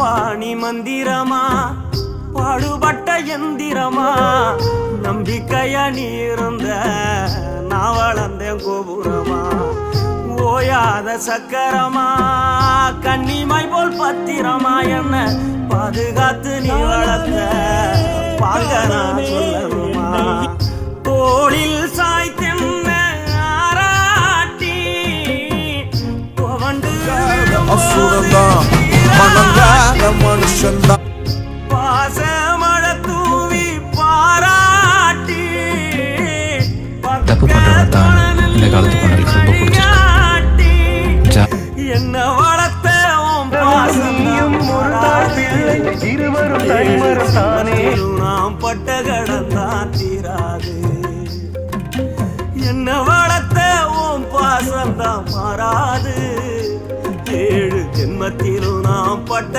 பாணி மந்திரமா பாடுபட்ட எந்திரமா நம்பிக்கையா நீ இருந்த நான் வளர்ந்தேன் கோபுரமா ஓயாத சக்கரமா கண்ணிமை போல் பத்திரமா என்ன பாதுகாத்து நீ வளர்த்த பாங்க நான் சொல்லணுமா தோளில் சாய்த்தென்ன ஆராட்டி மனுஷன்தான் பாசமழ தூவி பாராட்டி தப்பு பண்றவன் இந்த காலத்து பொண்ணுகளுக்கு ரொம்ப பிடிச்சிருக்கு. என்ன வளர்த்த நாம் பட்ட கடந்தான் தீராது என்ன வளர்த்த ஓம் பாசந்தான் மாறாது 7 ஜென்மத்திலும் நாம் பட்ட